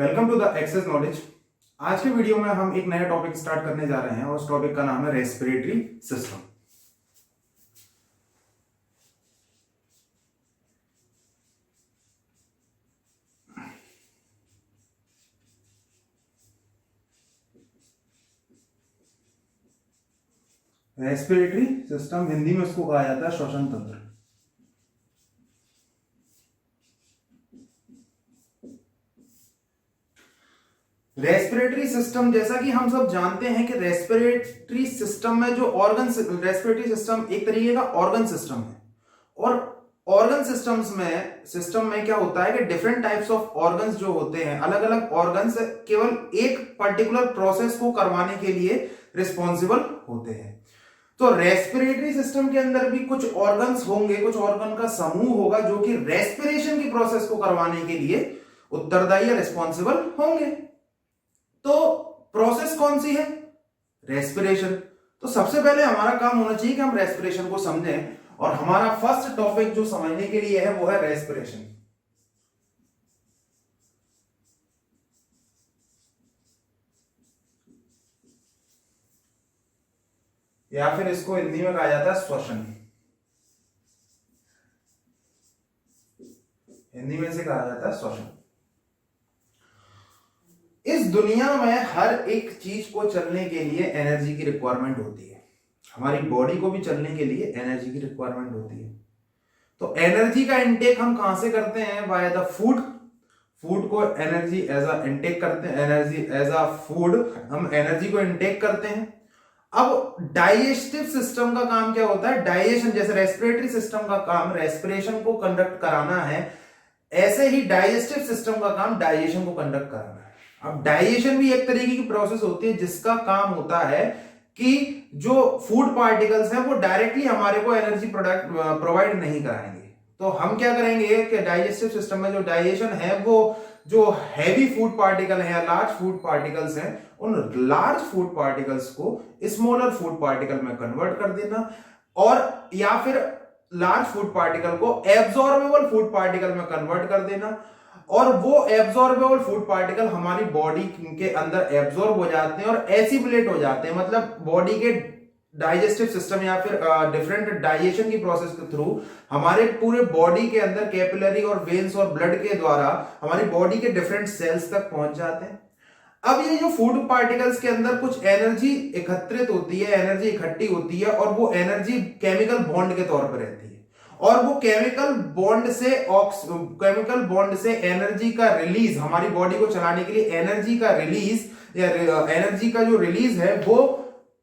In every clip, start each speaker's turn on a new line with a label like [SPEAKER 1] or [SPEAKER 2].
[SPEAKER 1] Welcome to the access knowledge. आज के video में हम एक नया टॉपिक स्टार्ट करने जा रहे हैं और उस टॉपिक का नाम है respiratory system. Respiratory system Hindi में उसको कहा जाता है श्वसन तंत्र। रेस्पिरेटरी सिस्टम, जैसा कि हम सब जानते हैं कि रेस्पिरेटरी सिस्टम में जो रेस्पिरेटरी सिस्टम एक तरीके का ऑर्गन सिस्टम है। और ऑर्गन सिस्टम में क्या होता है कि डिफरेंट टाइप्स ऑफ ऑर्गन्स जो होते हैं, अलग अलग ऑर्गन्स केवल एक पर्टिकुलर प्रोसेस को करवाने के लिए रिस्पॉन्सिबल होते हैं। तो रेस्पिरेटरी सिस्टम के अंदर भी कुछ ऑर्गन्स होंगे, कुछ ऑर्गन का समूह होगा जो कि रेस्पिरेशन की प्रोसेस को करवाने के लिए उत्तरदायी या रिस्पॉन्सिबल होंगे। तो प्रोसेस कौन सी है? रेस्पिरेशन। तो सबसे पहले हमारा काम होना चाहिए कि हम रेस्पिरेशन को समझें, और हमारा फर्स्ट टॉपिक जो समझने के लिए है वो है रेस्पिरेशन। या फिर इसको हिंदी में कहा जाता है श्वसन। हिंदी में इसे कहा जाता है श्वसन। इस दुनिया में हर एक चीज को चलने के लिए एनर्जी की रिक्वायरमेंट होती है। हमारी बॉडी को भी चलने के लिए एनर्जी की रिक्वायरमेंट होती है। तो एनर्जी का इनटेक हम कहां से करते हैं? By the food. फूड को एनर्जी एज अ इनटेक करते हैं, एनर्जी एज अ फूड हम एनर्जी को इनटेक करते हैं। अब डाइजेस्टिव सिस्टम का काम क्या होता है? डाइजेशन। जैसे रेस्पिरेटरी सिस्टम का काम रेस्पिरेशन को कंडक्ट कराना है, ऐसे ही डाइजेस्टिव सिस्टम का काम डाइजेशन को कंडक्ट कराना है। अब डाइजेशन भी एक तरीके की प्रोसेस होती है जिसका काम होता है कि जो फूड पार्टिकल्स हैं वो डायरेक्टली हमारे को एनर्जी प्रोवाइड नहीं कराएंगे। तो हम क्या करेंगे कि डाइजेस्टिव सिस्टम में जो डाइजेशन है वो जो हैवी फूड पार्टिकल है या लार्ज फूड पार्टिकल्स हैं, उन लार्ज फूड पार्टिकल्स को स्मॉलर फूड पार्टिकल में कन्वर्ट कर देना, और या फिर लार्ज फूड पार्टिकल को एब्जॉर्बेबल फूड पार्टिकल में कन्वर्ट कर देना, और वो एब्जॉर्बेबल फूड पार्टिकल हमारी बॉडी के अंदर एब्जॉर्ब हो जाते हैं और एसिमिलेट हो जाते हैं। मतलब बॉडी के डाइजेस्टिव सिस्टम या फिर डिफरेंट डाइजेशन की प्रोसेस के थ्रू हमारे पूरे बॉडी के अंदर कैपिलरी और वेन्स और ब्लड के द्वारा हमारी बॉडी के डिफरेंट सेल्स तक पहुंच जाते हैं। अब ये जो फूड पार्टिकल्स के अंदर कुछ एनर्जी एकत्रित होती है, एनर्जी इकट्ठी होती है, और वो एनर्जी केमिकल बॉन्ड के तौर पर रहती है। और वो केमिकल बॉन्ड से एनर्जी का रिलीज, हमारी बॉडी को चलाने के लिए एनर्जी का रिलीज या एनर्जी का जो रिलीज है वो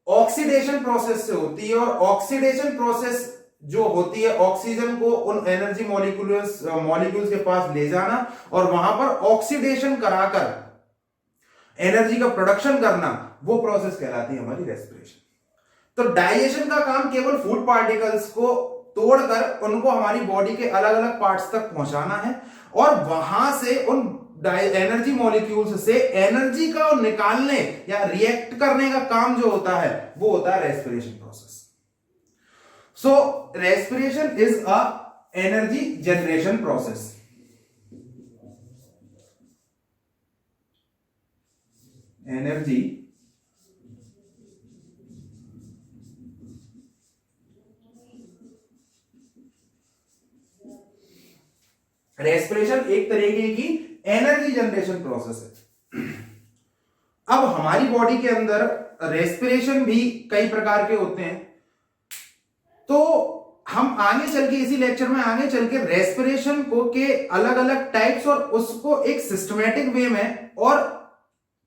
[SPEAKER 1] ऑक्सीडेशन प्रोसेस से होती है। और ऑक्सीडेशन प्रोसेस जो होती है, ऑक्सीजन को उन एनर्जी मॉलिक्यूल्स के पास ले जाना और वहां पर ऑक्सीडेशन कराकर एनर्जी का प्रोडक्शन करना, वो प्रोसेस कहलाती है हमारी रेस्पिरेशन। तो डाइजेशन का काम केवल फूड पार्टिकल्स को तोड़कर उनको हमारी बॉडी के अलग अलग पार्ट्स तक पहुंचाना है, और वहां से उन एनर्जी मॉलिक्यूल्स से एनर्जी का निकालने या रिएक्ट करने का काम जो होता है वो होता है respiration process. So respiration is a energy generation process. Energy respiration एक तरीके की एनर्जी जनरेशन प्रोसेस है। अब हमारी बॉडी के अंदर रेस्पिरेशन भी कई प्रकार के होते हैं। तो हम आगे चल के इसी लेक्चर में आगे चल के रेस्पिरेशन को के अलग अलग टाइप्स और उसको एक सिस्टमैटिक वे में और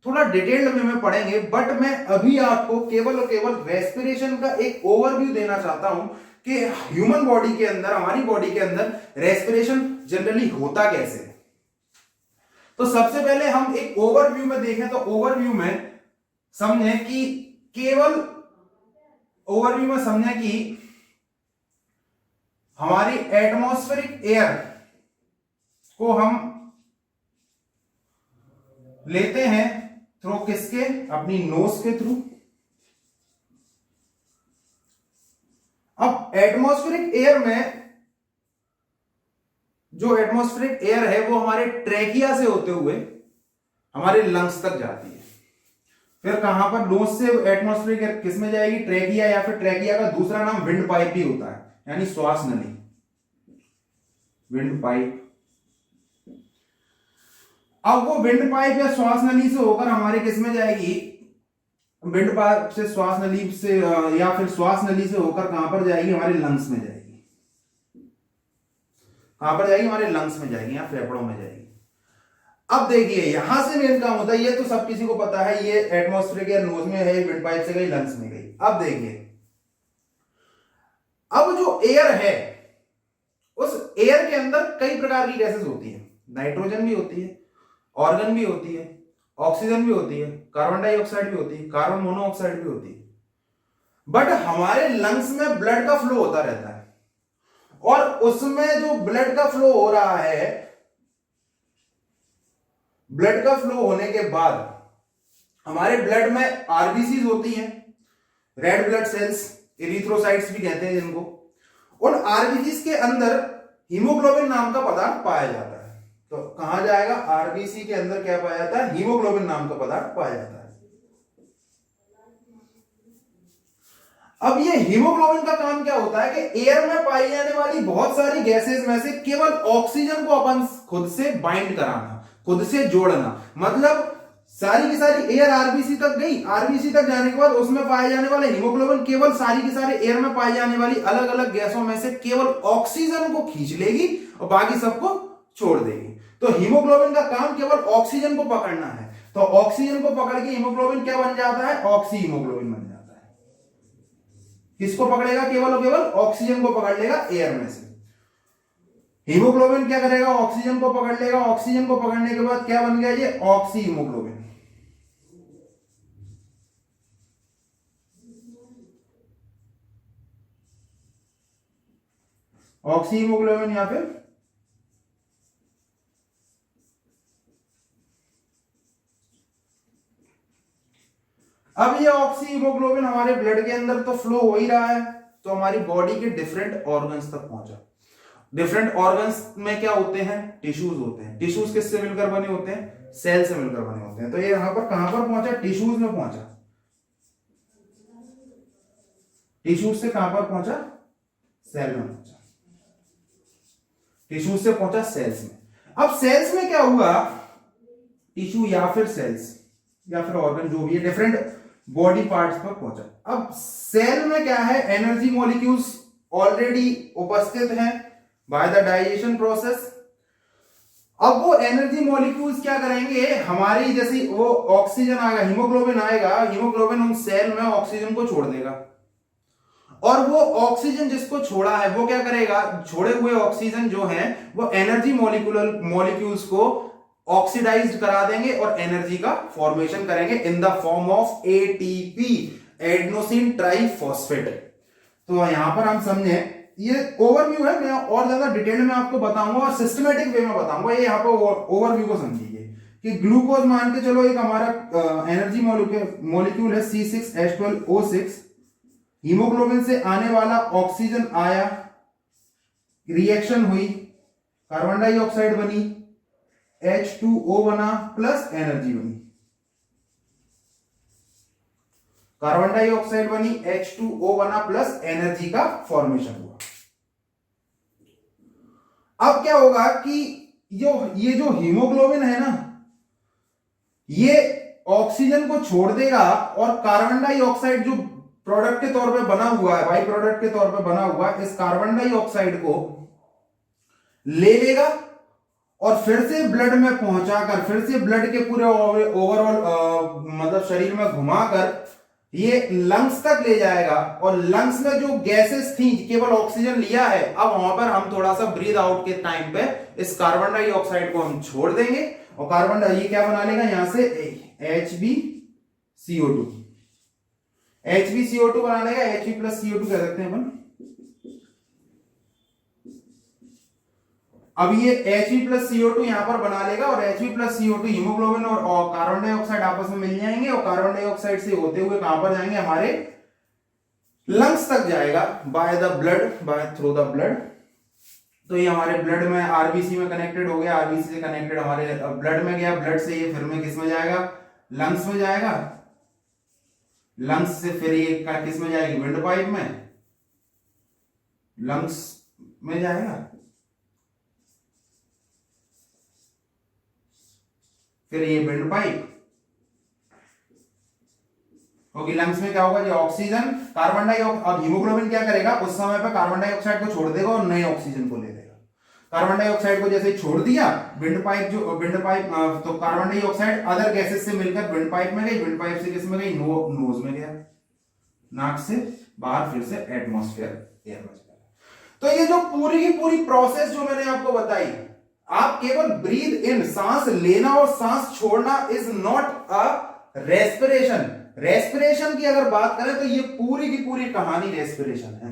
[SPEAKER 1] थोड़ा डिटेल्ड वे में पढ़ेंगे। बट मैं अभी आपको केवल और केवल रेस्पिरेशन का एक ओवरव्यू देना चाहता हूं कि ह्यूमन बॉडी के अंदर, हमारी बॉडी के अंदर रेस्पिरेशन जनरली होता कैसे है। तो सबसे पहले हम एक ओवरव्यू में देखें तो ओवरव्यू में समझें कि हमारी एटमॉस्फेरिक एयर को हम लेते हैं थ्रू किसके? अपनी नोज के थ्रू। अब एटमॉस्फेरिक एयर में जो एटमॉस्फेरिक एयर है वो हमारे ट्रेकिया से होते हुए हमारे लंग्स तक जाती है। फिर कहां पर नोज से एटमॉस्फेरिक किस में जाएगी, ट्रैकिया, या फिर ट्रैकिया का दूसरा नाम विंड पाइप भी होता है, यानी श्वास नली, विंड पाइप। अब वो विंड पाइप या श्वास नली से होकर हमारे किस में जाएगी, विंड पाइप से श्वास नली से या फिर श्वास नली से होकर कहां पर जाएगी, हमारे लंग्स में जाएगी। कहां पर जाएगी, हमारे लंग्स में जाएगी या फेफड़ों में जाएगी। अब देखिए यहां से मेन काम होता है, ये तो सब किसी को पता है, ये एटमॉस्फेरिक या नोज में है, विंड पाइप से गई लंग्स में गई। अब देखिए अब जो एयर है, उस एयर के अंदर कई प्रकार की गैसेस होती है, नाइट्रोजन भी होती है, ऑर्गन भी होती है, ऑक्सीजन भी होती है, कार्बन डाइऑक्साइड भी होती है, कार्बन मोनोऑक्साइड भी होती है। बट हमारे लंग्स में ब्लड का फ्लो होता रहता है, और उसमें जो ब्लड का फ्लो हो रहा है, ब्लड का फ्लो होने के बाद हमारे ब्लड में आरबीसीज होती हैं, रेड ब्लड सेल्स, इरिथ्रोसाइट्स भी कहते हैं जिनको। उन आरबीसीज के अंदर हीमोग्लोबिन नाम का पदार्थ पाया जाता है। तो कहां जाएगा, आरबीसी के अंदर क्या पाया जाता है, हीमोग्लोबिन नाम का पदार्थ पाया जाता है। अब ये हीमोग्लोबिन का काम क्या होता है कि एयर में पाई जाने वाली बहुत सारी गैसेस में से केवल ऑक्सीजन को अपन खुद से बाइंड कराना, खुद से जोड़ना। मतलब सारी की सारी एयर आरबीसी तक गई, आरबीसी तक जाने के बाद उसमें पाए जाने वाले हीमोग्लोबिन केवल सारी की सारी एयर में पाई जाने वाली अलग अलग गैसों में से केवल ऑक्सीजन को खींच लेगी और बाकी सबको छोड़ देगी। तो हीमोग्लोबिन का काम केवल ऑक्सीजन को पकड़ना है। तो ऑक्सीजन को पकड़ के हीमोग्लोबिन क्या बन जाता है, ऑक्सी हीमोग्लोबिन बन जाता है। किसको पकड़ेगा, केवल और केवल ऑक्सीजन को पकड़ लेगा एयर में से। हीमोग्लोबिन क्या करेगा, ऑक्सीजन को पकड़ लेगा, ऑक्सीजन को पकड़ने के बाद क्या बन गया, ये ऑक्सी हीमोग्लोबिन। ऑक्सी हीमोग्लोबिन या फिर अब ये ऑक्सी हीमोग्लोबिन हमारे ब्लड के अंदर तो फ्लो हो ही रहा है, तो हमारी बॉडी के डिफरेंट ऑर्गन्स तक पहुंचा। डिफरेंट ऑर्गन्स में क्या होते हैं, टिश्यूज होते हैं। टिश्यूज किससे मिलकर बने होते हैं, सेल से मिलकर बने होते हैं। तो ये यहां पर कहां पर पहुंचा, टिश्यूज में पहुंचा। टिश्यूज से कहां पर पहुंचा, सेल में पहुंचा। टिश्यूज से पहुंचा सेल्स में। अब सेल्स में क्या हुआ, टिश्यू या फिर सेल्स या फिर ऑर्गन जो भी है, डिफरेंट बॉडी पार्ट्स पर पहुंचा। अब सेल में क्या है, एनर्जी मॉलिक्यूल्स ऑलरेडी उपस्थित हैं बाय द डाइजेशन प्रोसेस। अब वो एनर्जी मॉलिक्यूल्स क्या करेंगे, हमारी जैसी वो ऑक्सीजन आएगा, हीमोग्लोबिन आएगा, हीमोग्लोबिन उन सेल में ऑक्सीजन को छोड़ देगा, और वो ऑक्सीजन जिसको छोड़ा है वो क्या करेगा, छोड़े हुए ऑक्सीजन जो है वो एनर्जी मॉलिक्यूल्स को ऑक्सीडाइज्ड करा देंगे और एनर्जी का फॉर्मेशन करेंगे in the form of ATP, adenosine triphosphate. तो यहां पर हम समझे, ये ओवरव्यू है, मैं और ज्यादा डिटेल में आपको बताऊंगा और सिस्टमेटिक वे में बताऊंगा। ये यहाँ पर ओवरव्यू को समझिए कि ग्लूकोज मान के चलो एक हमारा एनर्जी मॉलिक्यूल है C6H12O6। हीमोग्लोबिन से आने वाला ऑक्सीजन आया, रिएक्शन हुई, कार्बन डाइऑक्साइड बनी, H2O बना प्लस एनर्जी बनी। कार्बन डाइऑक्साइड बनी, H2O बना प्लस एनर्जी का फॉर्मेशन हुआ। अब क्या होगा कि ये जो हीमोग्लोबिन है ना, ये ऑक्सीजन को छोड़ देगा और कार्बन डाइऑक्साइड जो प्रोडक्ट के तौर पे बना हुआ है, बाई प्रोडक्ट के तौर पे बना हुआ है, इस कार्बन डाइऑक्साइड को ले लेगा और फिर से ब्लड में पहुंचाकर, फिर से ब्लड के पूरे ओवरऑल मतलब शरीर में घुमाकर ये लंग्स तक ले जाएगा। और लंग्स में जो गैसेस थी, केवल ऑक्सीजन लिया है, अब वहां पर हम थोड़ा सा ब्रीद आउट के टाइम पे इस कार्बन डाइऑक्साइड को हम छोड़ देंगे और कार्बन ये क्या बना लेगा, यहां से HbCO2 बना लेगा, Hb प्लस CO2 कह सकते हैं अपन। अब ये Hb प्लस CO2 यहां पर बना लेगा और Hb प्लस CO2 हीमोग्लोबिन और कार्बन डाइऑक्साइड आपस में मिल जाएंगे और कार्बन डाइऑक्साइड से होते हुए कहां पर जाएंगे, हमारे लंग्स तक जाएगा by the blood, by through the blood. तो ये हमारे ब्लड में आरबीसी में कनेक्टेड हो गया, आरबीसी से कनेक्टेड हमारे ब्लड में गया, ब्लड से ये फिर में किस में जाएगा, लंग्स में जाएगा, लंग्स से फिर ये किस में जाएगी, विंड पाइप में, लंग्स में जाएगा, फिर ये विंड पाइप होगी, लंग्स में क्या होगा, ये ऑक्सीजन, कार्बन डाइऑक्साइड, अब हीमोग्लोबिन क्या करेगा, उस समय पे कार्बन डाइऑक्साइड को छोड़ देगा और नए ऑक्सीजन को ले लेगा। कार्बन डाइऑक्साइड को जैसे छोड़ दिया, विंड पाइप तो कार्बन डाइऑक्साइड अदर गैसेस से मिलकर विंड पाइप में गई, विंड पाइप से किस में गई, नोज में गया, नाक से बाहर फिर से एटमॉस्फेयर एयर में चला। तो ये जो पूरी की पूरी प्रोसेस जो मैंने आपको बताई, आप केवल ब्रीद इन, सांस लेना और सांस छोड़ना is not a respiration. Respiration की अगर बात करें तो ये पूरी की पूरी कहानी रेस्पिरेशन है।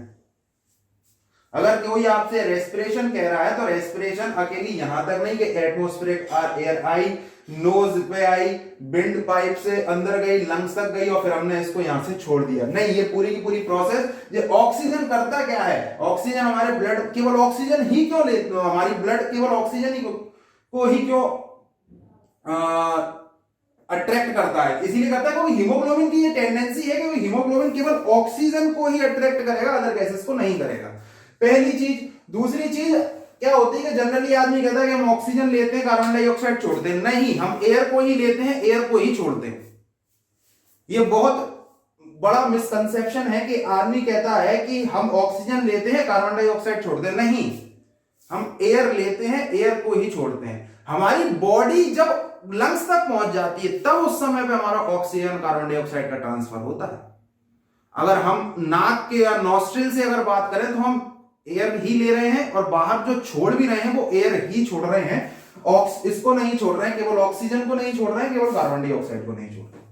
[SPEAKER 1] अगर कोई आपसे रेस्पिरेशन कह रहा है तो रेस्पिरेशन अकेली यहां तक नहीं कि एटमॉस्फेरिक एयर आई, नोज पे आई, विंड पाइप से अंदर गई, लंग्स तक गई और फिर हमने इसको यहां से छोड़ दिया, नहीं, ये पूरी की पूरी प्रोसेस। ये ऑक्सीजन करता क्या है, ऑक्सीजन हमारे ब्लड, केवल ऑक्सीजन ही क्यों ले, हमारी ब्लड केवल ऑक्सीजन ही को ही क्यों अट्रैक्ट करता है, इसीलिए करता है क्योंकि हीमोग्लोबिन की ये टेंडेंसी है कि हीमोग्लोबिन केवल ऑक्सीजन को ही अट्रैक्ट करेगा, अदर गैसेस को नहीं करेगा, पहली चीज। दूसरी चीज क्या होती है कि जनरली आदमी कहता है कि हम ऑक्सीजन लेते हैं, कार्बन डाइऑक्साइड छोड़ते हैं, नहीं, हम एयर को ही लेते हैं, एयर को ही छोड़ते हैं। ये बहुत बड़ा मिसकंसेप्शन है कि आदमी कहता है कि हम ऑक्सीजन लेते हैं, कार्बन डाइऑक्साइड छोड़ते हैं, नहीं, हम एयर लेते हैं, एयर को ही छोड़ते हैं। हमारी बॉडी जब लंग्स तक पहुंच जाती है तब उस समय पे हमारा ऑक्सीजन कार्बन डाइऑक्साइड का ट्रांसफर होता है। अगर हम नाक के या नॉस्ट्रिल से अगर बात करें तो हम एयर ही ले रहे हैं और बाहर जो छोड़ भी रहे हैं वो एयर ही छोड़ रहे हैं, इसको नहीं छोड़ रहे हैं, केवल ऑक्सीजन को नहीं छोड़ रहे हैं, केवल कार्बन डाइऑक्साइड को नहीं छोड़ रहे हैं।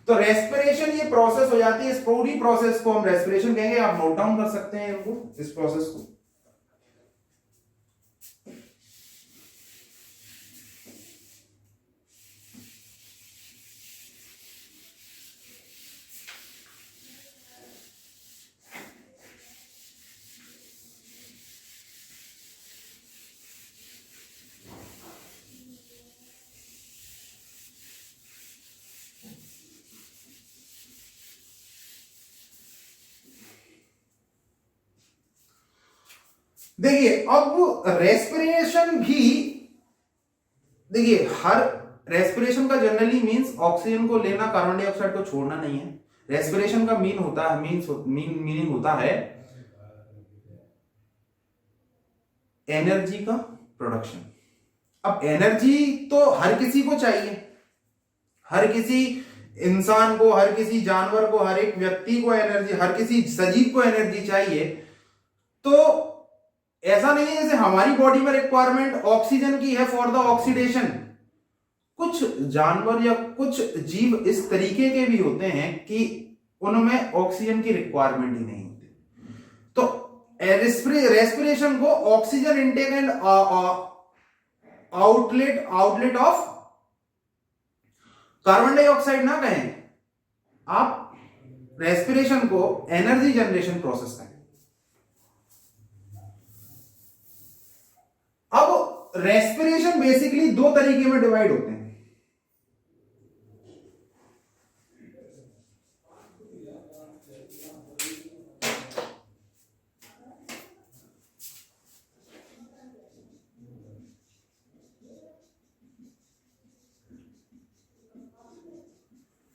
[SPEAKER 1] तो रेस्पिरेशन ये प्रोसेस हो जाती है, इस पूरी प्रोसेस को हम रेस्पिरेशन कहेंगे। आप नोट डाउन कर सकते हैं इनको, इस प्रोसेस को। देखिए अब रेस्पिरेशन भी, देखिए हर रेस्पिरेशन का जनरली मींस ऑक्सीजन को लेना, कार्बन डाइऑक्साइड को छोड़ना नहीं है। रेस्पिरेशन का मीनिंग होता है एनर्जी का प्रोडक्शन। अब एनर्जी तो हर किसी को चाहिए, हर किसी इंसान को, हर किसी जानवर को, हर एक व्यक्ति को एनर्जी, हर किसी सजीव को एनर्जी चाहिए। तो ऐसा नहीं है जैसे हमारी बॉडी में रिक्वायरमेंट ऑक्सीजन की है फॉर द ऑक्सीडेशन, कुछ जानवर या कुछ जीव इस तरीके के भी होते हैं कि उनमें ऑक्सीजन की रिक्वायरमेंट ही नहीं होती। तो रेस्पिरेशन को oxygen intake and outlet of carbon dioxide ना कहें, आप रेस्पिरेशन को एनर्जी जनरेशन प्रोसेस कहें। अब रेस्पिरेशन बेसिकली दो तरीके में डिवाइड होते हैं।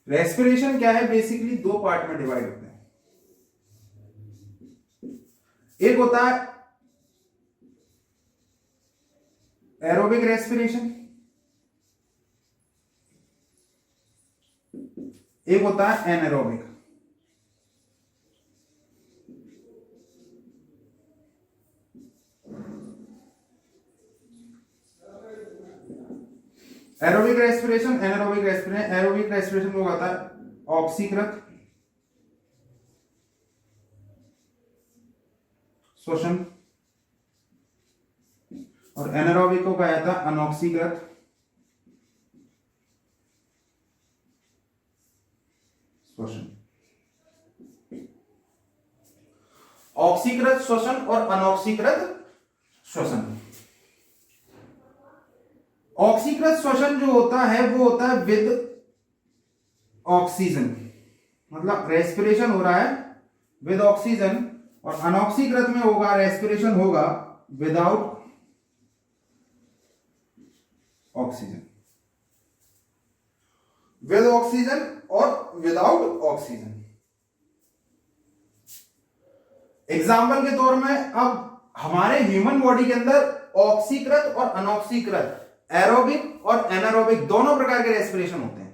[SPEAKER 1] रेस्पिरेशन क्या है, बेसिकली दो पार्ट में डिवाइड होते हैं। एक होता है एरोबिक रेस्पिरेशन, एक होता है anaerobic. Aerobic respiration, anaerobic respiration. Aerobic respiration को कहता है ऑक्सीकृत श्वसन और एनारोबिक को कहा जाता है अनऑक्सीकृत श्वसन। ऑक्सीकृत श्वसन और अनऑक्सीकृत श्वसन। ऑक्सीकृत श्वसन जो होता है वो होता है विद ऑक्सीजन, मतलब रेस्पिरेशन हो रहा है विद ऑक्सीजन, और अनऑक्सीकृत में होगा रेस्पिरेशन होगा विदाउट ऑक्सीजन, विद ऑक्सीजन और विदाउट ऑक्सीजन। एग्जाम्पल के तौर में अब हमारे ह्यूमन बॉडी के अंदर ऑक्सीकृत और अनऑक्सीकृत, एरोबिक और एनारोबिक दोनों प्रकार के रेस्पिरेशन होते हैं।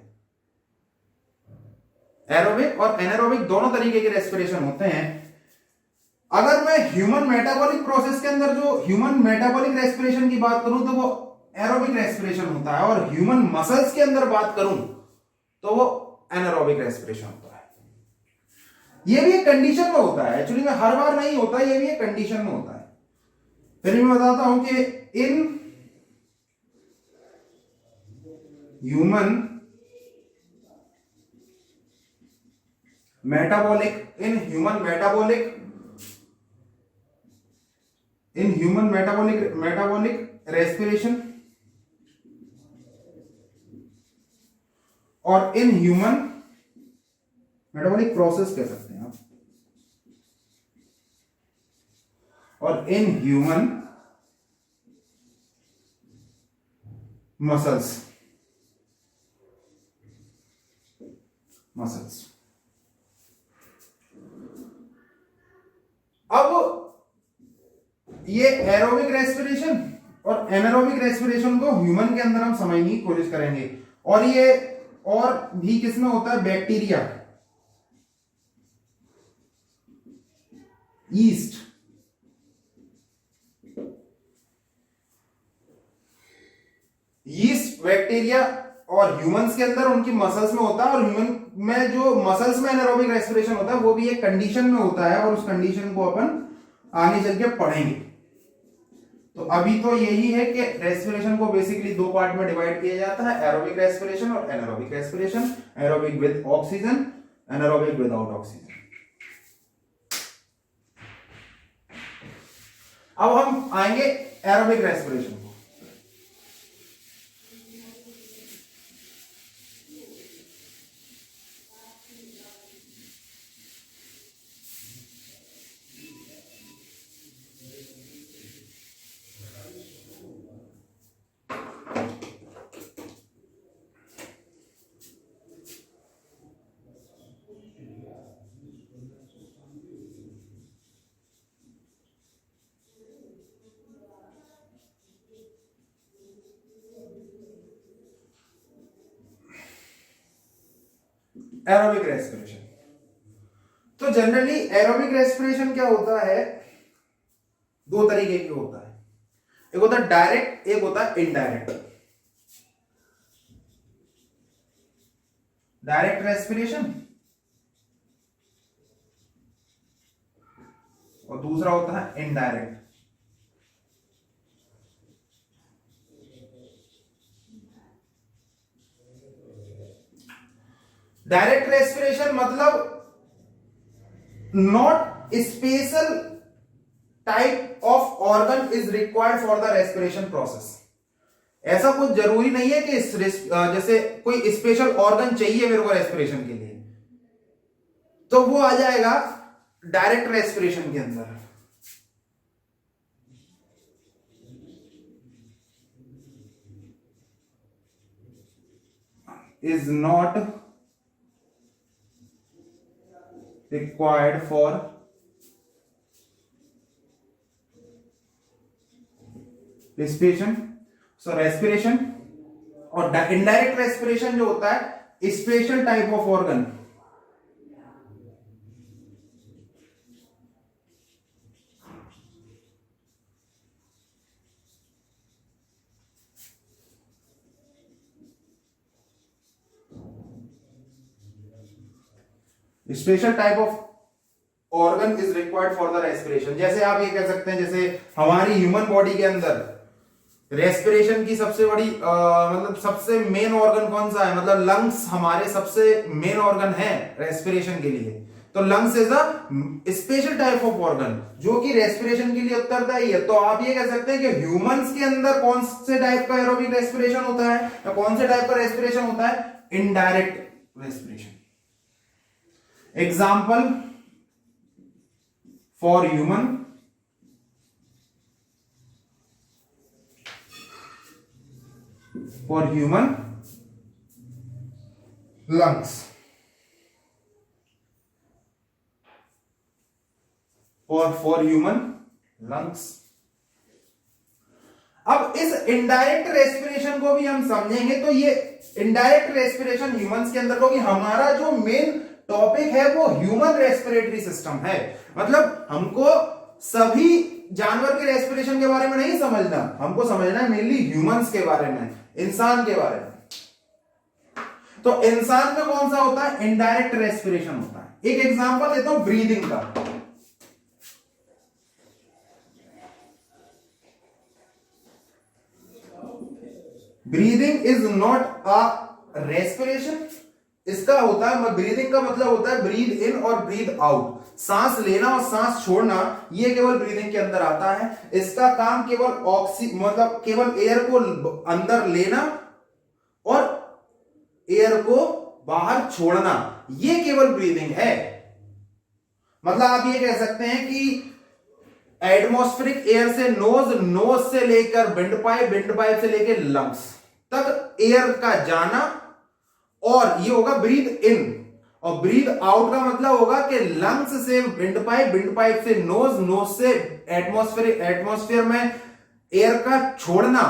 [SPEAKER 1] एरोबिक और एनारोबिक दोनों तरीके के रेस्पिरेशन होते हैं। अगर मैं ह्यूमन मेटाबॉलिक प्रोसेस के अंदर जो ह्यूमन मेटाबॉलिक रेस्पिरेशन की बात करूं तो वो एरोबिक रेस्पिरेशन होता है, और ह्यूमन मसल्स के अंदर बात करूं तो वो एनारोबिक रेस्पिरेशन होता है। ये भी एक कंडीशन में होता है, एक्चुअली में हर बार नहीं होता, ये भी एक कंडीशन में होता है। फिर मैं बताता हूं कि इन ह्यूमन मेटाबॉलिक रेस्पिरेशन और इन ह्यूमन मेटाबॉलिक प्रोसेस कह सकते हैं आप, और इन ह्यूमन मसल्स अब ये एरोबिक रेस्पिरेशन और एनारोबिक रेस्पिरेशन को ह्यूमन के अंदर हम समझने की कोशिश करेंगे, और ये और भी किसमें होता है, बैक्टीरिया, यीस्ट बैक्टीरिया और ह्यूमंस के अंदर उनकी मसल्स में होता है, और ह्यूमन में जो मसल्स में एनारोबिक रेस्पिरेशन होता है वो भी एक कंडीशन में होता है, और उस कंडीशन को अपन आगे चल के पढ़ेंगे। तो अभी तो यही है कि रेस्पिरेशन को बेसिकली दो पार्ट में डिवाइड किया जाता है, एरोबिक रेस्पिरेशन और anaerobic respiration. Aerobic with oxygen, anaerobic without oxygen. अब हम आएंगे एरोबिक रेस्पिरेशन को। एरोबिक रेस्पिरेशन, तो जनरली एरोबिक रेस्पिरेशन क्या होता है, दो तरीके की होता है, एक होता है डायरेक्ट, एक होता है इनडायरेक्ट। डायरेक्ट रेस्पिरेशन और दूसरा होता है इनडायरेक्ट। डायरेक्ट रेस्पिरेशन मतलब not special type of organ is required for the respiration process. ऐसा कुछ जरूरी नहीं है कि जैसे कोई स्पेशल ऑर्गन चाहिए मेरे को रेस्पिरेशन के लिए, तो वो आ जाएगा डायरेक्ट रेस्पिरेशन के अंदर। Is not required for respiration, so respiration। और indirect respiration जो होता है special type of organ, special type of organ is required for the respiration. जैसे आप ये कह सकते हैं, जैसे हमारी ह्यूमन बॉडी के अंदर रेस्पिरेशन की सबसे बड़ी मतलब सबसे मेन ऑर्गन कौन सा है, मतलब लंग्स हमारे सबसे मेन ऑर्गन है रेस्पिरेशन के लिए। तो lungs is a special type of organ जो कि रेस्पिरेशन के लिए उत्तरदायी है। तो आप ये कह सकते हैं कि ह्यूमंस के अंदर कौन से टाइप का एरोबिक रेस्पिरेशन होता है या कौन से टाइप का रेस्पिरेशन होता है? Indirect respiration. Example for human, for human lungs, for human lungs। अब इस इनडायरेक्ट रेस्पिरेशन को भी हम समझेंगे। तो ये इनडायरेक्ट रेस्पिरेशन ह्यूमंस के अंदर होगी। हमारा जो मेन टॉपिक है वो ह्यूमन रेस्पिरेटरी सिस्टम है। मतलब हमको सभी जानवर के रेस्पिरेशन के बारे में नहीं समझना, हमको समझना है मेनली ह्यूमंस के बारे में, इंसान के बारे में। तो इंसान में कौन सा होता है? इनडायरेक्ट रेस्पिरेशन होता है। एक एग्जांपल देता हूं ब्रीदिंग का। Breathing is not a respiration. इसका होता है, ब्रीदिंग का मतलब होता है ब्रीद इन और ब्रीद आउट। सांस लेना और सांस छोड़ना, ये केवल ब्रीदिंग के अंदर आता है। इसका काम केवल मतलब केवल एयर को अंदर लेना और एयर को बाहर छोड़ना, ये केवल ब्रीदिंग है। मतलब आप ये कह सकते हैं कि एटमॉस्फेरिक एयर से नोज, नोज से लेकर विंड पाइप से लेकर लंग्स तक एयर का जाना, और ये होगा ब्रीद इन। और ब्रीद आउट का मतलब होगा कि लंग्स से विंड पाइप से नोज, नोज से एटमॉस्फेयर में एयर का छोड़ना,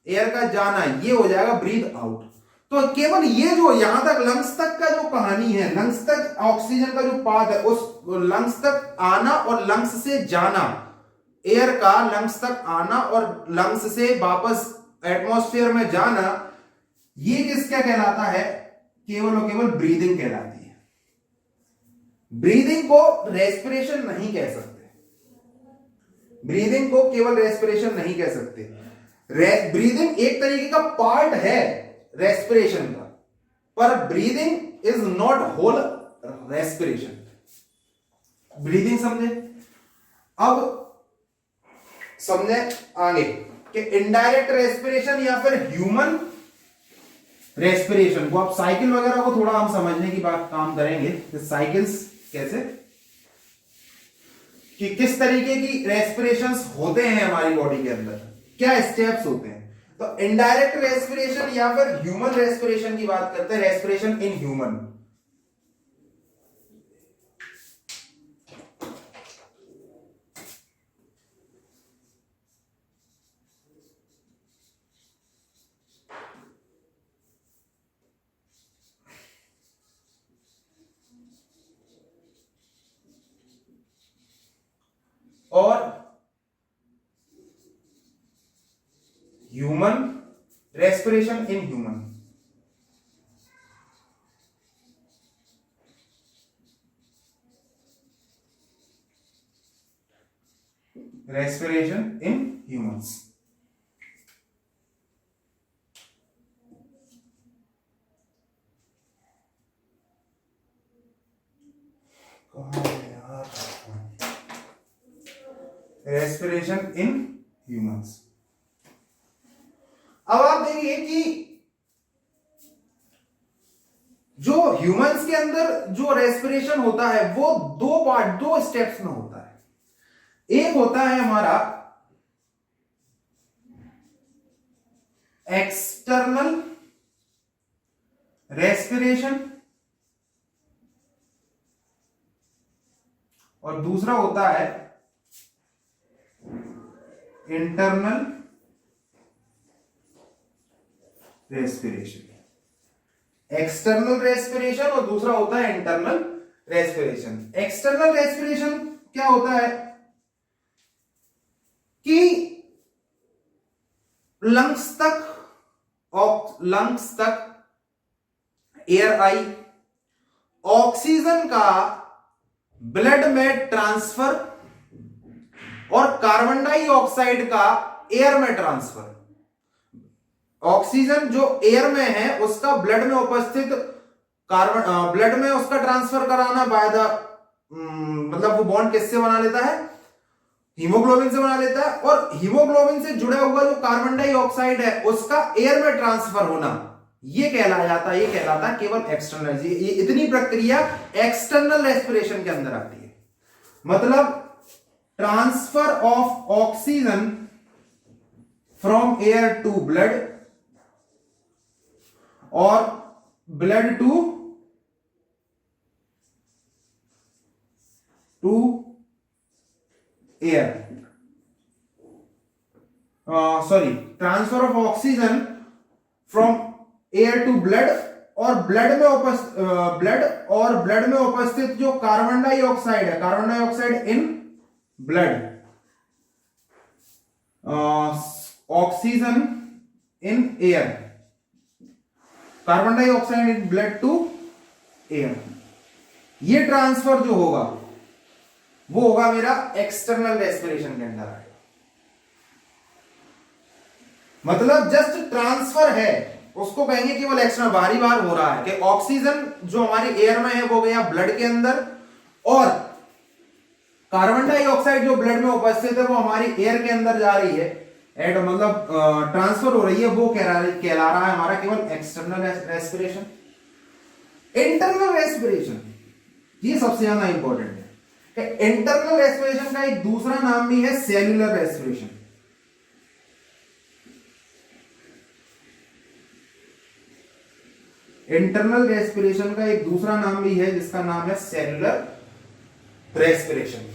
[SPEAKER 1] एयर का जाना, ये हो जाएगा ब्रीद आउट। तो केवल ये जो यहां तक लंग्स तक का जो कहानी है, लंग्स तक ऑक्सीजन का जो पाथ है, उस लंग्स तक आना और लंग्स से जाना, एयर का लंग्स तक आना और लंग्स से वापस एटमॉस्फेयर में जाना, ये किसका कहलाता है? केवल और केवल ब्रीदिंग कहलाती है। ब्रीदिंग को रेस्पिरेशन नहीं कह सकते, ब्रीदिंग को केवल रेस्पिरेशन नहीं कह सकते। ब्रीदिंग एक तरीके का पार्ट है रेस्पिरेशन का, पर breathing is not whole respiration. Breathing समझे? अब समझे आगे कि इनडायरेक्ट रेस्पिरेशन या फिर ह्यूमन रेस्पिरेशन को। अब साइकिल वगैरह को थोड़ा हम समझने की बात काम करेंगे। साइकिल्स कैसे, कि किस तरीके की रेस्पिरेशंस होते हैं हमारी बॉडी के अंदर, क्या स्टेप्स होते हैं। तो इनडायरेक्ट रेस्पिरेशन या फिर ह्यूमन रेस्पिरेशन की बात करते हैं। रेस्पिरेशन इन ह्यूमन, और human respiration in human. Respiration in humans. Respiration in humans. अब आप देखिए कि जो ह्यूमंस के अंदर जो रेस्पिरेशन होता है वो दो स्टेप्स में होता है। एक होता है हमारा एक्सटर्नल रेस्पिरेशन और दूसरा होता है इंटरनल रेस्पिरेशन। एक्सटर्नल रेस्पिरेशन और दूसरा होता है इंटरनल रेस्पिरेशन। एक्सटर्नल रेस्पिरेशन क्या होता है कि लंग्स तक एयर आई, ऑक्सीजन का ब्लड में ट्रांसफर और कार्बन डाइऑक्साइड का एयर में ट्रांसफर। ऑक्सीजन जो एयर में है उसका ब्लड में उपस्थित ब्लड में उसका ट्रांसफर कराना बाय द मतलब वो बॉन्ड किससे बना लेता है, हीमोग्लोबिन से बना लेता है, और हीमोग्लोबिन से जुड़ा हुआ जो कार्बन डाइऑक्साइड है उसका एयर में ट्रांसफर होना, ये कहलाता है केवल एक्सटर्नल। ये इतनी प्रक्रिया एक्सटर्नल रेस्पिरेशन के अंदर आती है। मतलब transfer of oxygen from air to blood और blood to air, sorry, transfer of oxygen from air to blood और ब्लड में उपस्थित जो कार्बन डाइऑक्साइड है, carbon dioxide in blood, oxygen in air, carbon dioxide in blood to air, ये transfer जो होगा वो होगा मेरा एक्सटर्नल रेस्पिरेशन के अंदर आएगा। मतलब जस्ट ट्रांसफर है, उसको कहेंगे केवल एक्सटर्नल, बाहरी बाहर हो रहा है कि ऑक्सीजन जो हमारी एयर में है वो गया ब्लड के अंदर, और कार्बन डाइऑक्साइड जो ब्लड में उपस्थित है वो हमारी एयर के अंदर जा रही है, मतलब ट्रांसफर हो रही है, वो कहला रहा है हमारा केवल एक्सटर्नल रेस्पिरेशन। इंटरनल रेस्पिरेशन ये सबसे ज्यादा इंपॉर्टेंट है। इंटरनल रेस्पिरेशन का एक दूसरा नाम भी है सेल्यूलर रेस्पिरेशन। इंटरनल रेस्पिरेशन का एक दूसरा नाम भी है जिसका नाम है सेल्यूलर रेस्पिरेशन।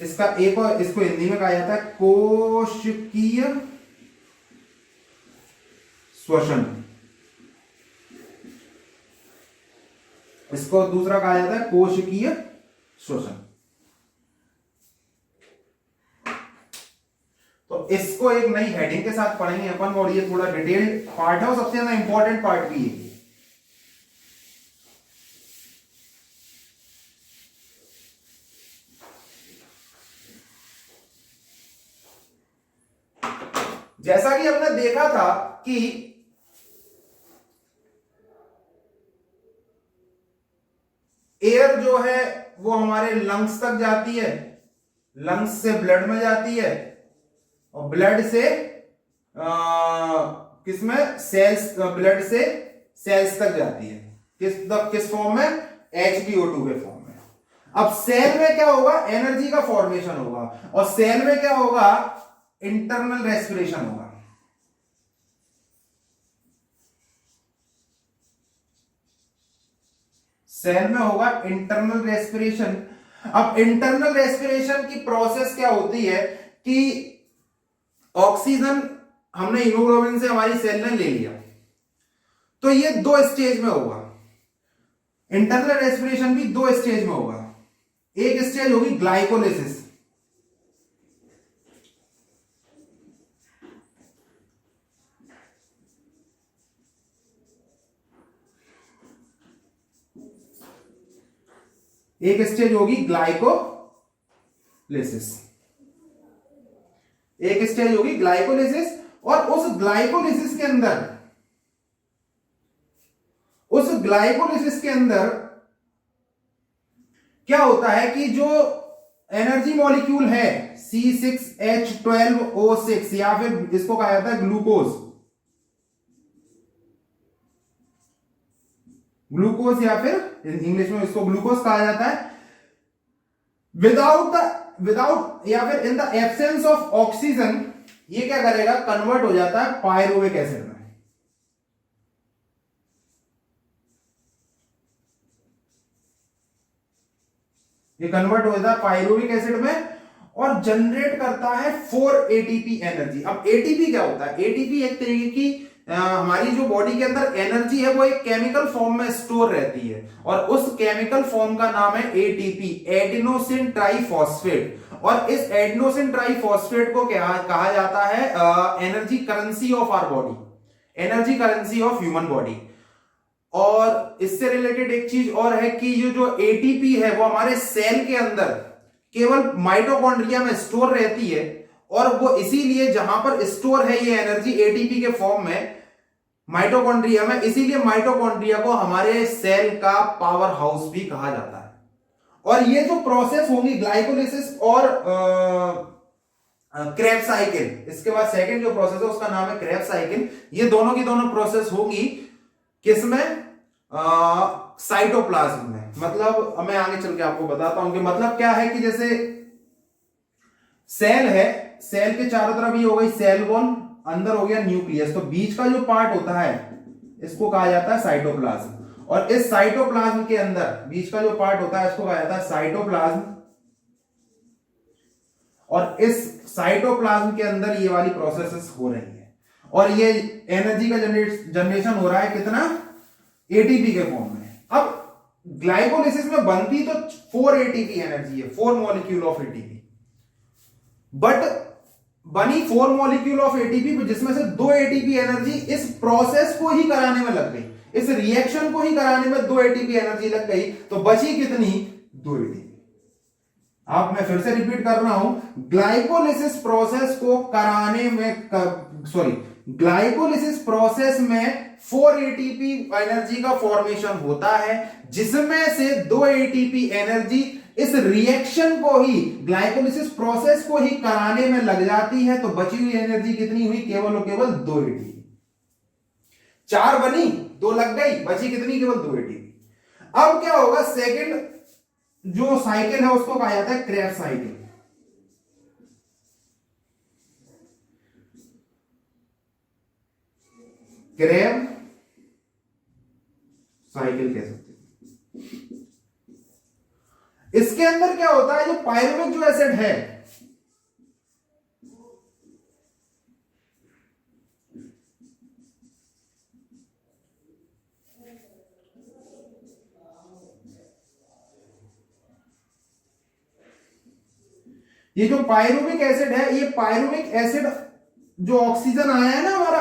[SPEAKER 1] इसका एक और, इसको हिंदी में कहा जाता है कोशिकीय श्वसन, इसको दूसरा कहा जाता है कोशिकीय श्वसन। तो इसको एक नई हेडिंग के साथ पढ़ेंगे अपन, और ये थोड़ा डिटेल्ड पार्ट है और सबसे ज्यादा इंपॉर्टेंट पार्ट भी है। जैसा कि हमने देखा था कि एयर जो है वो हमारे लंग्स तक जाती है, लंग्स से ब्लड में जाती है, और ब्लड से किसमें, सेल्स, ब्लड से सेल्स तक जाती है। किस फॉर्म में, HbO2 के फॉर्म में। अब सेल में क्या होगा, एनर्जी का फॉर्मेशन होगा, और सेल में क्या होगा, इंटरनल रेस्पिरेशन होगा। सेल में होगा इंटरनल रेस्पिरेशन। अब इंटरनल रेस्पिरेशन की प्रोसेस क्या होती है कि ऑक्सीजन हमने हीमोग्लोबिन से हमारी सेल ने ले लिया, तो ये दो स्टेज में होगा। इंटरनल रेस्पिरेशन भी दो स्टेज में होगा। एक स्टेज होगी ग्लाइकोलिसिस, एक स्टेज होगी ग्लाइकोलिसिस, एक स्टेज होगी ग्लाइकोलिसिस, और उस ग्लाइकोलिसिस के अंदर क्या होता है कि जो एनर्जी मॉलिक्यूल है C6H12O6, या फिर इसको कहा जाता है ग्लूकोज, या फिर इंग्लिश में इसको ग्लूकोज कहा जाता है। विदाउट या फिर in the absence of oxygen, ये क्या करेगा, कन्वर्ट हो जाता है पायरुविक एसिड में। ये कन्वर्ट हो जाता है पायरुविक एसिड में और जनरेट करता है 4 ATP एनर्जी। अब ATP क्या होता है, ATP एक तरीके की हमारी जो बॉडी के अंदर एनर्जी है वो एक केमिकल फॉर्म में स्टोर रहती है, और उस केमिकल फॉर्म का नाम है ATP, एडिनोसिन ट्राइफॉस्फेट। और इस एडिनोसिन ट्राइफॉस्फेट को क्या कहा जाता है, energy currency of our body, energy currency of human body. और इससे रिलेटेड एक चीज और है कि ये जो ATP है वो हमारे सेल के अंदर केवल माइटोकॉन्ड्रिया में स्टोर रहती है, और वो इसीलिए जहां पर स्टोर है ये एनर्जी ATP के फॉर्म में माइटोकॉन्ड्रिया में, इसीलिए माइटोकॉन्ड्रिया को हमारे सेल का पावर हाउस भी कहा जाता है। और ये जो प्रोसेस होंगी ग्लाइकोलिसिस और क्रेब्स साइकिल, इसके बाद सेकंड जो प्रोसेस है उसका नाम है क्रेब्स साइकिल। ये दोनों की दोनों प्रोसेस होगी किसमें? साइटोप्लाज्म में। मतलब मैं आगे चल के आपको बताता हूं कि मतलब क्या है कि जैसे सेल है, सेल के चारों तरफ ये हो गई सेल वॉल, अंदर हो गया न्यूक्लियस, तो बीच का जो पार्ट होता है इसको कहा जाता है साइटोप्लाज्म। और इस साइटोप्लाज्म के अंदर बीच का जो पार्ट होता है इसको कहा जाता है साइटोप्लाज्म। और इस साइटोप्लाज्म के अंदर ये वाली प्रोसेसेस हो रही है और ये एनर्जी का जनरेशन हो रहा है कितना? एटीपी के फॉर्म में। अब ग्लाइकोलिसिस में बनती तो 4 एटीपी एनर्जी है, 4 मॉलिक्यूल ऑफ एटीपी, बट बनी 4 मॉलिक्यूल ऑफ एटीपी जिसमें से 2 एटीपी एनर्जी इस प्रोसेस को ही कराने में लग गई, इस रिएक्शन को ही कराने में 2 एटीपी एनर्जी लग गई, तो बची कितनी? 2 एटीपी। आप मैं फिर से रिपीट कर रहा हूं, ग्लाइकोलिसिस प्रोसेस को कराने में ग्लाइकोलिसिस प्रोसेस में 4 एटीपी एनर्जी का फॉर्मेशन होता है, जिसमें से 2 एटीपी एनर्जी इस रिएक्शन को ही, ग्लाइकोलिसिस प्रोसेस को ही कराने में लग जाती है। तो बची हुई एनर्जी कितनी हुई? केवल और केवल 2 एटीपी। 4 बनी, 2 लग गई, बची कितनी? केवल 2 एटीपी। अब क्या होगा? सेकंड जो साइकिल है उसको कहा जाता है क्रेब्स साइकिल। क्रेब साइकिल कह सकते हैं। इसके अंदर क्या होता है? जो पायरुविक जो एसिड है, ये जो पायरुविक एसिड है, ये पायरुविक एसिड जो ऑक्सीजन आया है ना हमारा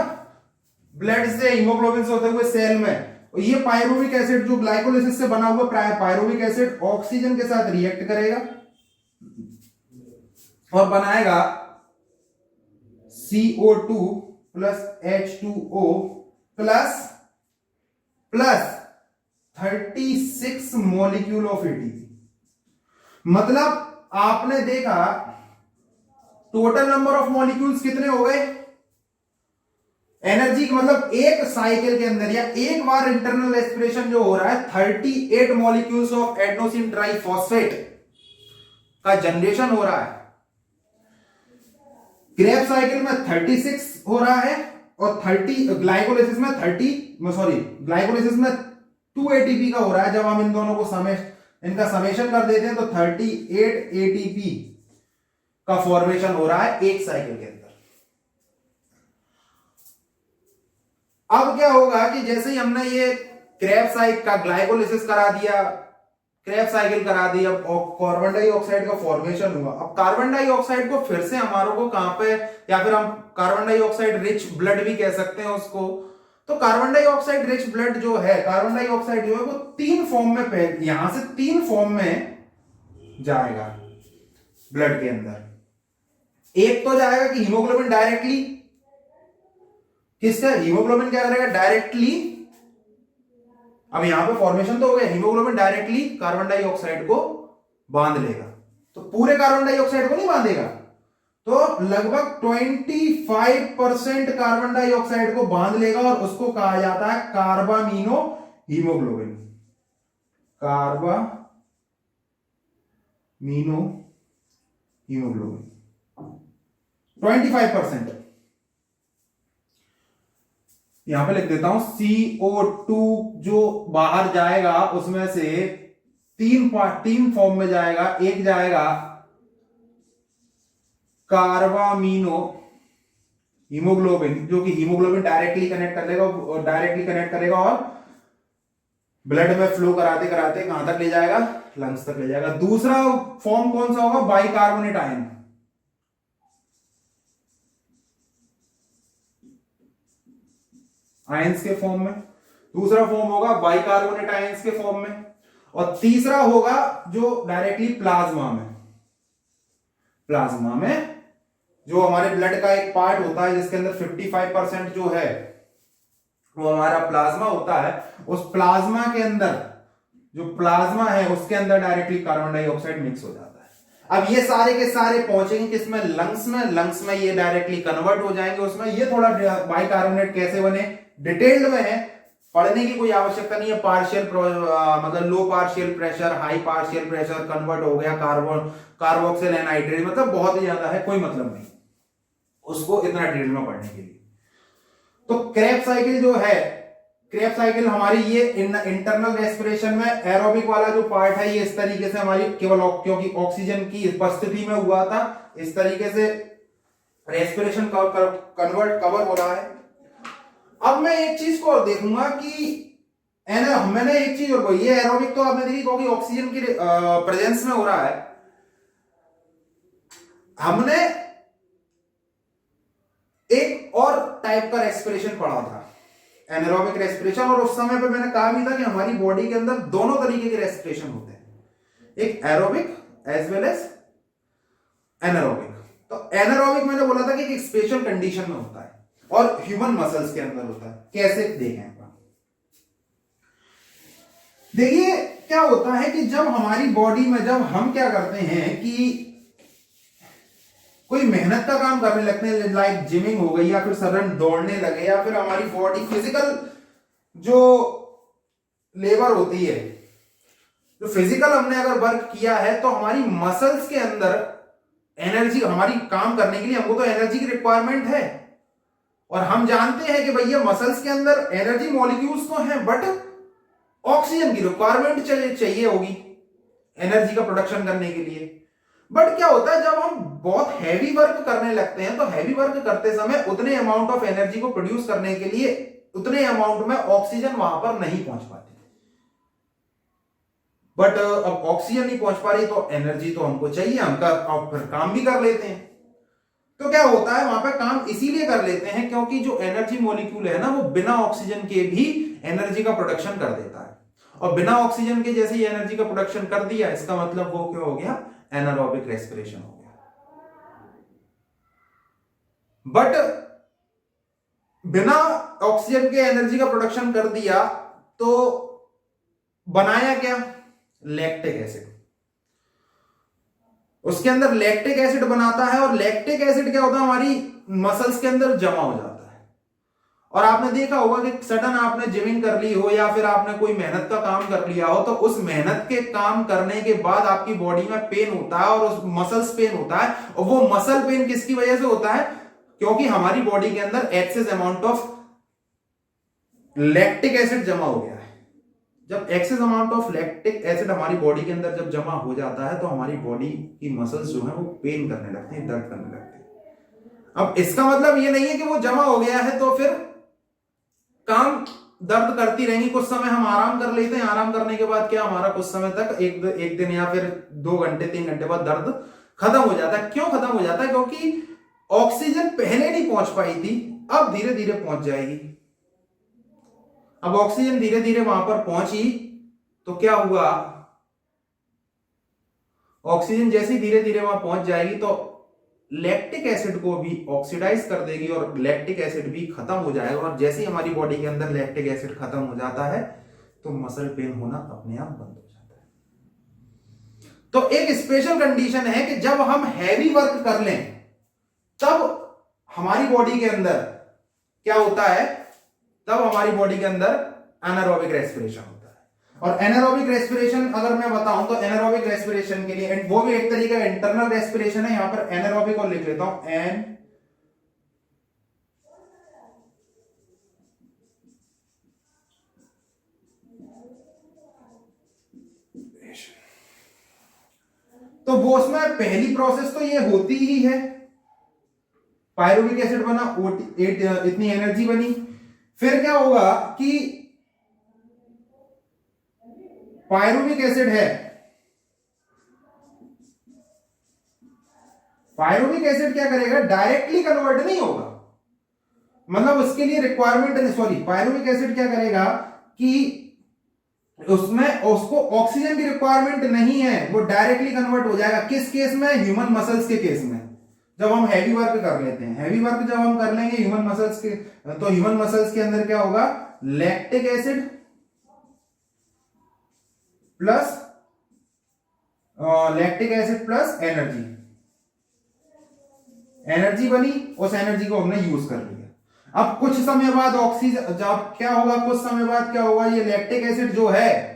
[SPEAKER 1] ब्लड से हीमोग्लोबिन से होते हुए सेल में, ये पायरुविक एसिड जो ग्लाइकोलिसिस से बना हुआ पायरुविक एसिड ऑक्सीजन के साथ रिएक्ट करेगा और बनाएगा CO2 plus H2O plus 36 molecule of ATP. मतलब आपने देखा टोटल नंबर ऑफ मॉलिक्यूल्स कितने हो गए? एनर्जी मतलब एक साइकिल के अंदर या एक बार इंटरनल रेस्पिरेशन जो हो रहा है 38 मॉलिक्यूल्स ऑफ एडेनोसिन ट्राइफॉस्फेट का जनरेशन हो रहा है। क्रेब्स साइकिल में 36 हो रहा है और 30 ग्लाइकोलिसिस में ग्लाइकोलिसिस में 2 एटीपी का हो रहा है। जब हम इन दोनों को इनका समेशन कर देते हैं तो 38 एटीपी का फॉर्मेशन हो रहा है एक साइकिल के अंदर। अब क्या होगा कि जैसे ही हमने ये क्रेब्स साइकिल का ग्लाइकोलिसिस करा दिया, क्रेब्स साइकिल करा दी, अब कार्बन डाइऑक्साइड का फॉर्मेशन हुआ। अब कार्बन डाइऑक्साइड को फिर से हमारों को कहां पे, या फिर हम कार्बन डाइऑक्साइड रिच ब्लड भी कह सकते हैं उसको। तो कार्बन डाइऑक्साइड रिच ब्लड जो है, कार्बन डाइऑक्साइड जो है वो 3 फॉर्म में, यहां से 3 फॉर्म में जाएगा ब्लड के अंदर। एक तो जाएगा कि हीमोग्लोबिन डायरेक्टली, किससे? हीमोग्लोबिन क्या करेगा? डायरेक्टली, अब यहां पे फॉर्मेशन तो हो गया, हीमोग्लोबिन डायरेक्टली कार्बन डाइऑक्साइड को बांध लेगा। तो पूरे कार्बन डाइऑक्साइड को नहीं बांधेगा, तो लगभग 25% कार्बन डाइऑक्साइड को बांध लेगा और उसको कहा जाता है कार्बामीनो हीमोग्लोबिन। कार्बामीनो हीमोग्लोबिन 25%। यहां पे लिख देता हूं CO2 जो बाहर जाएगा उसमें से 3 फॉर्म में जाएगा। एक जाएगा कार्बामीनो हीमोग्लोबिन, जो कि हीमोग्लोबिन डायरेक्टली कनेक्ट करेगा और ब्लड में फ्लो कराते कराते कहां तक ले जाएगा? लंग्स तक ले जाएगा। दूसरा फॉर्म कौन सा होगा? Bicarbonate ion. आयंस के फॉर्म में दूसरा फॉर्म होगा बाइकार्बोनेट आयंस के फॉर्म में, और तीसरा होगा जो डायरेक्टली प्लाज्मा में जो हमारे ब्लड का एक पार्ट होता है जिसके अंदर 55% जो है वो हमारा प्लाज्मा होता है। उस प्लाज्मा के अंदर जो प्लाज्मा है उसके अंदर डायरेक्टली कार्बन डाइऑक्साइड मिक्स हो जाता है। अब ये सारे के सारे पहुंचेंगे किसमें, लंग्स में ये डायरेक्टली कन्वर्ट हो जाएंगे उसमें। ये थोड़ा बाइकार्बोनेट कैसे बने डिटेल्ड में है, पढ़ने की कोई आवश्यकता नहीं है। पार्शियल मतलब low partial pressure, high partial pressure, convert हो गया कार्बोक्सिल एनहाइड्रेट, मतलब बहुत ही ज्यादा है, कोई मतलब नहीं उसको इतना डिटेल में पढ़ने के लिए। तो क्रेब्स साइकिल जो है, क्रेब्स साइकिल हमारी ये इंटरनल रेस्पिरेशन में एरोबिक वाला जो पार्ट है ये इस तरीके से हमारी केवल क्योंकि ऑक्सीजन की उपस्थिति में हुआ था, इस तरीके से रेस्पिरेशन कवर हो रहा है। अब मैं एक चीज को और देखूंगा कि मैंने एक चीज और बोली, ये एरोबिक तो आपने देखी क्योंकि ऑक्सीजन की प्रेजेंस में हो रहा है। हमने एक और टाइप का रेस्पिरेशन पढ़ा था, एनारोबिक रेस्पिरेशन, और उस समय पे मैंने कहा भी था कि हमारी बॉडी के अंदर दोनों तरीके के रेस्पिरेशन होते हैं, एक aerobic as well as anaerobic. तो एनारोबिक मैंने बोला था कि एक स्पेशल कंडीशन में होता है और ह्यूमन मसल्स के अंदर होता है। कैसे देखें, देखिए क्या होता है कि जब हमारी बॉडी में जब हम क्या करते हैं कि कोई मेहनत का काम करने लगते हैं, लाइक जिमिंग हो गई या फिर सडन दौड़ने लगे या फिर हमारी बॉडी फिजिकल जो लेबर होती है, जो फिजिकल हमने अगर वर्क किया है तो हमारी मसल्स के अंदर एनर्जी, हमारी काम करने के लिए हमको तो एनर्जी की रिक्वायरमेंट है। और हम जानते हैं कि भैया मसल्स के अंदर एनर्जी मॉलिक्यूल्स तो हैं बट ऑक्सीजन की रिक्वायरमेंट चाहिए होगी एनर्जी का प्रोडक्शन करने के लिए। बट क्या होता है जब हम बहुत हैवी वर्क करने लगते हैं तो हैवी वर्क करते समय उतने अमाउंट ऑफ एनर्जी को प्रोड्यूस करने के लिए उतने अमाउंट में ऑक्सीजन वहां पर नहीं पहुंच पाती। बट अब ऑक्सीजन नहीं पहुंच पा रही तो एनर्जी तो हमको चाहिए, हम फिर काम भी कर लेते हैं। तो क्या होता है वहां पर काम इसीलिए कर लेते हैं क्योंकि जो एनर्जी मॉलिक्यूल है ना वो बिना ऑक्सीजन के भी एनर्जी का प्रोडक्शन कर देता है, और बिना ऑक्सीजन के जैसे ही एनर्जी का प्रोडक्शन कर दिया इसका मतलब वो क्या हो गया, एनारोबिक रेस्पिरेशन हो गया। बट बिना ऑक्सीजन के एनर्जी का प्रोडक्शन कर दिया तो बनाया क्या, लैक्टिक एसिड। उसके अंदर लैक्टिक एसिड बनाता है और लैक्टिक एसिड क्या होता है हमारी मसल्स के अंदर जमा हो जाता है। और आपने देखा होगा कि सडन आपने जिमिंग कर ली हो या फिर आपने कोई मेहनत का काम कर लिया हो तो उस मेहनत के काम करने के बाद आपकी बॉडी में पेन होता है और उस मसल्स पेन होता है, और वो मसल पेन किसकी वजह से होता है, क्योंकि हमारी बॉडी के अंदर excess amount of lactic acid जमा हो गया है। जब excess amount of lactic acid हमारी बॉडी के अंदर जब जमा हो जाता है तो हमारी बॉडी की मसल्स जो है वो पेन करने लगते हैं, दर्द करने लगते हैं। अब इसका मतलब ये नहीं है कि वो जमा हो गया है तो फिर काम दर्द करती रहेंगी, कुछ समय हम आराम कर लेते हैं, आराम करने के बाद क्या हमारा कुछ समय तक एक दिन या फिर 2 घंटे 3 घंटे बाद दर्द खत्म हो जाता है। क्यों खत्म हो जाता है, क्योंकि ऑक्सीजन पहले नहीं पहुंच पाई थी, अब धीरे धीरे पहुंच जाएगी। अब ऑक्सीजन धीरे धीरे वहां पर पहुंची तो क्या हुआ, ऑक्सीजन जैसे धीरे धीरे वहां पहुंच जाएगी तो लैक्टिक एसिड को भी ऑक्सीडाइज कर देगी और लैक्टिक एसिड भी खत्म हो जाएगा। और जैसे ही हमारी बॉडी के अंदर लैक्टिक एसिड खत्म हो जाता है तो मसल पेन होना अपने आप बंद हो जाता है। तो एक स्पेशल कंडीशन है कि जब हम हैवी वर्क कर लें तब हमारी बॉडी के अंदर क्या होता है, तब हमारी बॉडी के अंदर एनारोबिक रेस्पिरेशन होता है। और एनारोबिक रेस्पिरेशन अगर मैं बताऊं तो एनारोबिक रेस्पिरेशन के लिए वो भी एक तरीके का इंटरनल रेस्पिरेशन है। यहां पर एनारोबिक और लिख लेता हूं एन, तो वो उसमें पहली प्रोसेस तो ये होती ही है, पायरुविक एसिड बना, इतनी एनर्जी बनी। फिर क्या होगा कि पायरुविक एसिड है, पायरुविक एसिड क्या करेगा, डायरेक्टली कन्वर्ट नहीं होगा, मतलब उसके लिए रिक्वायरमेंट, सॉरी पायरुविक एसिड क्या करेगा कि उसमें उसको ऑक्सीजन की रिक्वायरमेंट नहीं है, वो डायरेक्टली कन्वर्ट हो जाएगा। किस केस में, ह्यूमन मसल्स के केस में, जब हम हैवी वर्क कर लेते हैं। हैवी वर्क जब हम कर लेंगे ह्यूमन मसल्स के, तो ह्यूमन मसल्स के अंदर क्या होगा, lactic acid plus lactic acid plus energy, energy बनी, उस एनर्जी को हमने यूज कर लिया। अब कुछ समय बाद ऑक्सीजन, जब क्या होगा, कुछ समय बाद क्या होगा, ये लैक्टिक एसिड जो है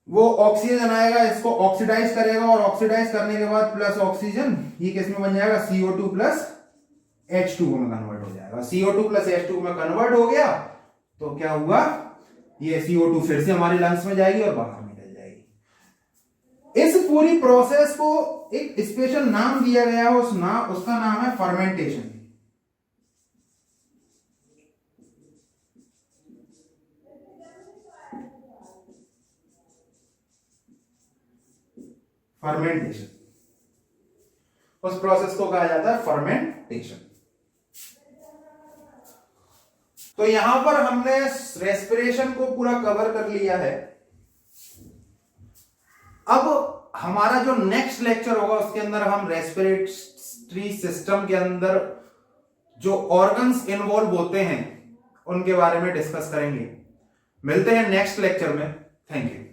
[SPEAKER 1] वो ऑक्सीजन आएगा, इसको ऑक्सीडाइज करेगा, और ऑक्सीडाइज करने के बाद प्लस ऑक्सीजन, ये किस में बन जाएगा, CO2 प्लस H2O में कन्वर्ट हो जाएगा। CO2 प्लस H2O में कन्वर्ट हो गया तो क्या हुआ, ये CO2 फिर से हमारे लंग्स में जाएगी और बाहर निकल जाएगी। इस पूरी प्रोसेस को एक स्पेशल नाम दिया गया है, उसका नाम है फर्मेंटेशन। फर्मेंटेशन, उस प्रोसेस को कहा जाता है फर्मेंटेशन। तो यहां पर हमने रेस्पिरेशन को पूरा कवर कर लिया है। अब हमारा जो नेक्स्ट लेक्चर होगा उसके अंदर हम रेस्पिरेटरी सिस्टम के अंदर जो ऑर्गन्स इन्वॉल्व होते हैं उनके बारे में डिस्कस करेंगे। मिलते हैं नेक्स्ट लेक्चर में। Thank you.